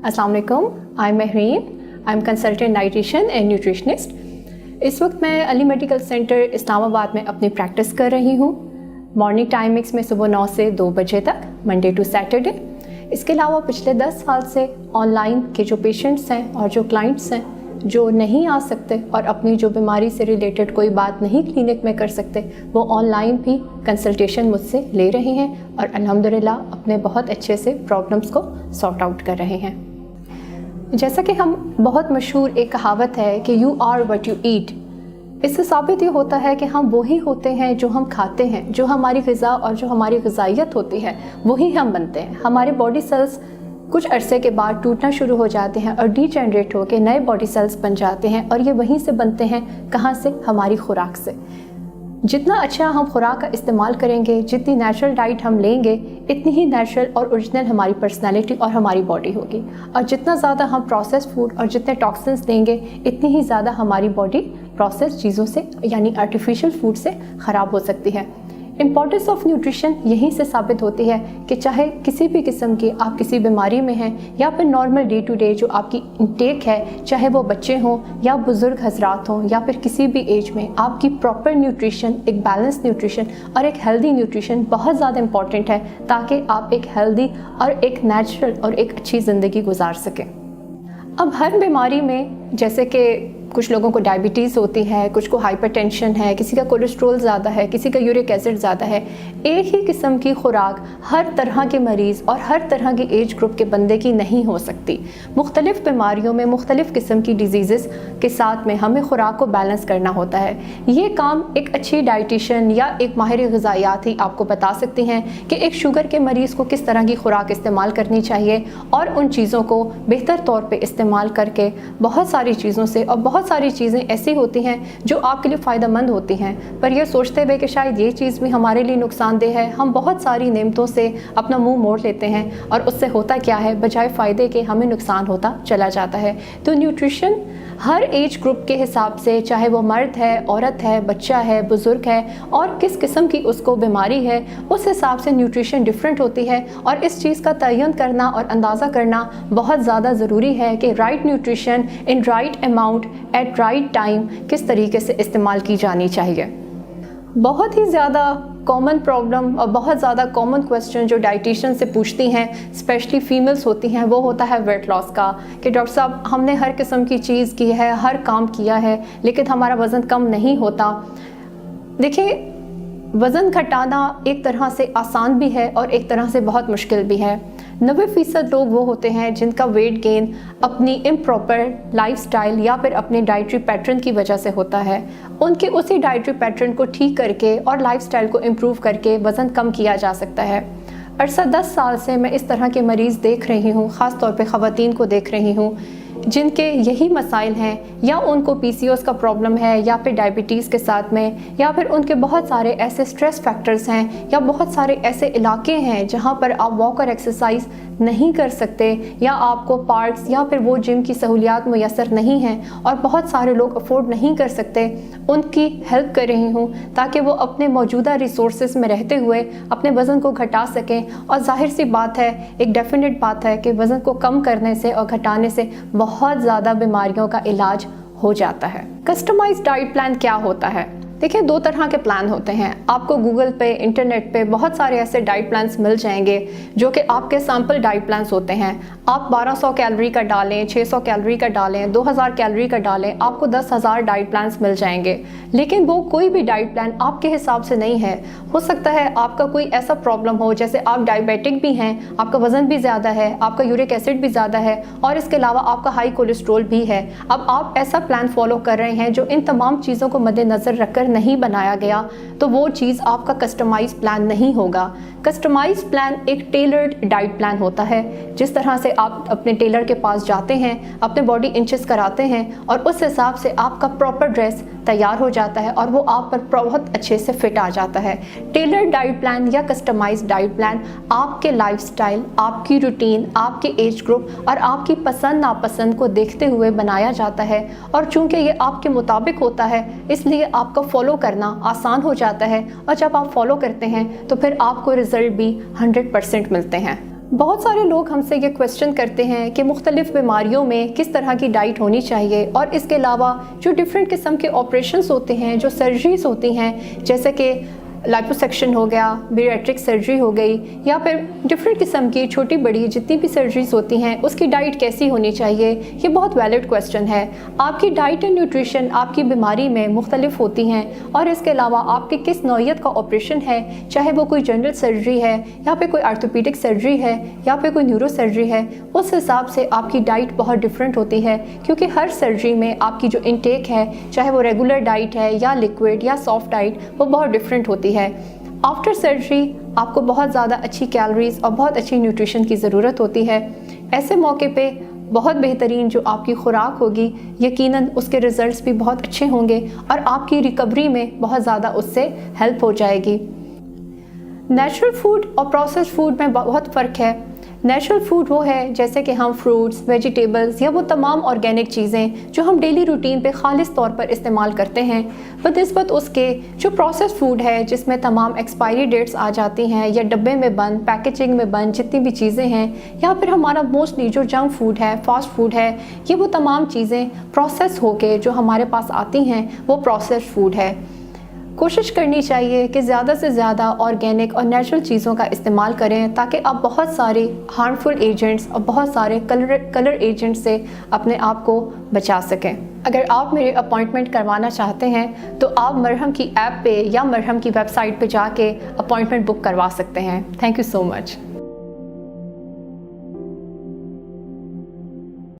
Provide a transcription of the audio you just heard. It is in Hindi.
अस्सलाम वालेकुम, I am Mehreen, I am consultant dietitian and nutritionist. इस वक्त मैं अली मेडिकल सेंटर इस्लामाबाद में अपनी प्रैक्टिस कर रही हूँ। मॉर्निंग टाइमिंग्स में सुबह 9 से 2 बजे तक, मंडे टू सैटरडे। इसके अलावा पिछले 10 साल से ऑनलाइन के जो पेशेंट्स हैं और जो क्लाइंट्स हैं जो नहीं आ सकते और अपनी जो बीमारी से रिलेटेड कोई बात नहीं क्लिनिक में कर सकते, वो ऑनलाइन भी कंसल्टेशन मुझसे ले रहे हैं और अल्हम्दुलिल्लाह अपने बहुत अच्छे से प्रॉब्लम्स को सॉर्ट आउट कर रहे हैं। जैसा कि हम बहुत मशहूर एक कहावत है कि you are what you eat, इससे साबित ये होता है कि हम वही होते हैं जो हम खाते हैं। जो हमारी ग़िज़ा और जो हमारी ग़िज़ाइयत होती है वही हम बनते हैं। हमारे बॉडी सेल्स कुछ अरसे के बाद टूटना शुरू हो जाते हैं और डीजेनरेट होकर नए बॉडी सेल्स बन जाते हैं और ये वहीं से बनते हैं। कहाँ से? हमारी खुराक से। जितना अच्छा हम खुराक का इस्तेमाल करेंगे, जितनी नेचुरल डाइट हम लेंगे, इतनी ही नेचुरल और ओरिजिनल हमारी पर्सनैलिटी और हमारी बॉडी होगी। और जितना ज़्यादा हम प्रोसेस फूड और जितने टॉक्सिन्स लेंगे, इतनी ही ज़्यादा हमारी बॉडी प्रोसेस चीज़ों से यानी आर्टिफिशियल फूड से ख़राब हो सकती है। इम्पॉर्टेंस ऑफ न्यूट्रिशन यहीं से साबित होती है कि चाहे किसी भी किस्म की आप किसी बीमारी में हैं या फिर नॉर्मल डे टू डे जो आपकी इंटेक है, चाहे वो बच्चे हों या बुज़ुर्ग हजरात हों या फिर किसी भी एज में, आपकी प्रॉपर न्यूट्रिशन, एक बैलेंस न्यूट्रिशन और एक हेल्दी न्यूट्रिशन बहुत ज़्यादा इंपॉर्टेंट है ताकि आप एक हेल्दी और एक नेचुरल और एक अच्छी ज़िंदगी गुजार सकें। अब हर बीमारी में जैसे कि कुछ लोगों को डायबिटीज़ होती है, कुछ को हाइपरटेंशन है, किसी का कोलेस्ट्रोल ज़्यादा है, किसी का यूरिक एसिड ज़्यादा है। एक ही किस्म की खुराक हर तरह के मरीज़ और हर तरह के एज ग्रुप के बंदे की नहीं हो सकती। मुख्तलिफ़ बीमारियों में मुख्तलिफ़ किस्म की डिजीज़ के साथ में हमें खुराक को बैलेंस करना होता है। ये काम एक अच्छी डाइटिशियन या एक माहिर ग़िज़ायात ही आपको बता सकती हैं कि एक शुगर के मरीज़ को किस तरह की खुराक इस्तेमाल करनी चाहिए और उन चीज़ों को बेहतर तौर पर इस्तेमाल करके बहुत सारी चीज़ों से, और बहुत सारी चीज़ें ऐसी होती हैं जो आपके लिए फ़ायदेमंद होती हैं, पर यह सोचते हुए कि शायद ये चीज़ भी हमारे लिए नुकसानदेह है, हम बहुत सारी नेमतों से अपना मुंह मोड़ लेते हैं और उससे होता क्या है, बजाय फ़ायदे के हमें नुकसान होता चला जाता है। तो न्यूट्रिशन हर एज ग्रुप के हिसाब से, चाहे वो मर्द है, औरत है, बच्चा है, बुज़ुर्ग है और किस किस्म की उसको बीमारी है, उस हिसाब से न्यूट्रिशन डिफरेंट होती है। और इस चीज़ का तयन करना और अंदाज़ा करना बहुत ज़्यादा ज़रूरी है कि right nutrition in right amount at right time किस तरीके से इस्तेमाल की जानी चाहिए। बहुत ही ज़्यादा कॉमन प्रॉब्लम और बहुत ज़्यादा कॉमन क्वेश्चन जो डाइटिशियन से पूछती हैं, स्पेशली फीमेल्स होती हैं, वो होता है वेट लॉस का कि डॉक्टर साहब हमने हर किस्म की चीज़ की है, हर काम किया है, लेकिन हमारा वज़न कम नहीं होता। देखिए, वज़न घटाना एक तरह से आसान भी है और एक तरह से बहुत मुश्किल भी है। 90% लोग वो होते हैं जिनका वेट गेन अपनी इम्प्रॉपर लाइफस्टाइल या फिर अपने डाइटरी पैटर्न की वजह से होता है। उनके उसी डाइटरी पैटर्न को ठीक करके और लाइफस्टाइल को इम्प्रूव करके वज़न कम किया जा सकता है। अरसा 10 साल से मैं इस तरह के मरीज़ देख रही हूँ, ख़ास तौर पे ख़वातीन को देख रही हूँ जिनके यही मसाइल हैं, या उनको पीसीओएस का प्रॉब्लम है या फिर डायबिटीज़ के साथ में, या फिर उनके बहुत सारे ऐसे स्ट्रेस फैक्टर्स हैं या बहुत सारे ऐसे इलाके हैं जहाँ पर आप वॉक और एक्सरसाइज नहीं कर सकते या आपको पार्क्स या फिर वो जिम की सहूलियात मुयसर नहीं हैं और बहुत सारे लोग अफोर्ड नहीं कर सकते। उनकी हेल्प कर रही हूँ ताकि वो अपने मौजूदा रिसोर्सेज में रहते हुए अपने वज़न को घटा सकें। और जाहिर सी बात है, एक डेफिनेट बात है कि वज़न को कम करने से और घटाने से बहुत ज़्यादा बीमारियों का इलाज हो जाता है। कस्टमाइज्ड डाइट प्लान क्या होता है? देखिए, 2 तरह के प्लान होते हैं। आपको गूगल पे, इंटरनेट पे बहुत सारे ऐसे डाइट प्लान्स मिल जाएंगे जो कि आपके सैम्पल डाइट प्लान्स होते हैं। आप 1200 कैलोरी का डालें, 600 कैलोरी का डालें, 2000 कैलोरी का डालें, आपको 10,000 डाइट प्लान्स मिल जाएंगे। लेकिन वो कोई भी डाइट प्लान आपके हिसाब से नहीं है। हो सकता है आपका कोई ऐसा प्रॉब्लम हो, जैसे आप डायबिटिक भी हैं, आपका वज़न भी ज़्यादा है, आपका यूरिक एसिड भी ज़्यादा है और इसके अलावा आपका हाई कोलेस्ट्रोल भी है। अब आप ऐसा प्लान फॉलो कर रहे हैं जो इन तमाम चीज़ों को मद्देनज़र रखकर नहीं बनाया गया, तो वो चीज़ आपका कस्टमाइज प्लान नहीं होगा। कस्टमाइज प्लान एक टेलर्ड डाइट प्लान होता है। जिस तरह से आप अपने टेलर के पास जाते हैं, अपने बॉडी इंचेस कराते हैं और उस हिसाब से आपका प्रॉपर ड्रेस तैयार हो जाता है और वो आप पर बहुत अच्छे से फिट आ जाता है। टेलर्ड डाइट प्लान या कस्टमाइज्ड डाइट प्लान आपके लाइफस्टाइल, आपकी रूटीन, आपके एज ग्रुप और आपकी पसंद नापसंद को देखते हुए बनाया जाता है। और चूंकि ये आपके मुताबिक होता है, इसलिए आपका फॉलो करना आसान हो जाता है और जब आप फॉलो करते हैं तो फिर आपको रिजल्ट भी 100% मिलते हैं। बहुत सारे लोग हमसे ये क्वेश्चन करते हैं कि मुख्तलिफ़ बीमारियों में किस तरह की डाइट होनी चाहिए, और इसके अलावा जो डिफरेंट किस्म के ऑपरेशंस होते हैं, जो सर्जरीज होती हैं, जैसे कि लाइपोसक्शन हो गया, बैरिएट्रिक सर्जरी हो गई, या फिर डिफरेंट किस्म की छोटी बड़ी जितनी भी सर्जरीज होती हैं उसकी डाइट कैसी होनी चाहिए। ये बहुत वैलिड क्वेश्चन है। आपकी डाइट एंड न्यूट्रिशन आपकी बीमारी में मुख्तलिफ होती हैं, और इसके अलावा आपके किस नौइयत का ऑपरेशन है, चाहे वो कोई जनरल सर्जरी है या फिर कोई आर्थोपेडिक सर्जरी है या फिर कोई न्यूरो सर्जरी है, उस हिसाब से आपकी डाइट बहुत डिफरेंट होती है। क्योंकि हर सर्जरी में आपकी जो इनटेक है, चाहे वो रेगुलर डाइट है या लिक्विड या सॉफ्ट डाइट, वो बहुत डिफरेंट होती है। आफ्टर सर्जरी आपको बहुत ज़्यादा अच्छी कैलोरीज और बहुत अच्छी न्यूट्रिशन की ज़रूरत होती है। ऐसे मौके पे बहुत बेहतरीन जो आपकी खुराक होगी, यकीनन उसके रिज़ल्ट्स भी बहुत अच्छे होंगे और आपकी रिकवरी में बहुत ज़्यादा उससे हेल्प हो जाएगी। नेचुरल फूड और प्रोसेस्ड फूड में बहुत फ़र्क है। नेचुरल फूड वो है जैसे कि हम फ्रूट्स, वेजिटेबल्स या वो तमाम ऑर्गेनिक चीज़ें जो हम डेली रूटीन पे खालिस तौर पर इस्तेमाल करते हैं, बनिस्बत उसके जो प्रोसेस्ड फूड है जिसमें तमाम एक्सपायरी डेट्स आ जाती हैं या डब्बे में बंद, पैकेजिंग में बंद जितनी भी चीज़ें हैं, या फिर हमारा मोस्टली जो जंक फूड है, फास्ट फूड है, ये वो तमाम चीज़ें प्रोसेस होके जो हमारे पास आती हैं वो प्रोसेस्ड फूड है। कोशिश करनी चाहिए कि ज़्यादा से ज़्यादा ऑर्गेनिक और नेचुरल चीज़ों का इस्तेमाल करें, ताकि आप बहुत सारे हार्मफुल एजेंट्स और बहुत सारे कलर एजेंट्स से अपने आप को बचा सकें। अगर आप मेरे अपॉइंटमेंट करवाना चाहते हैं तो आप मरहम की ऐप पे या मरहम की वेबसाइट पे जाके अपॉइंटमेंट बुक करवा सकते हैं। Thank you so much.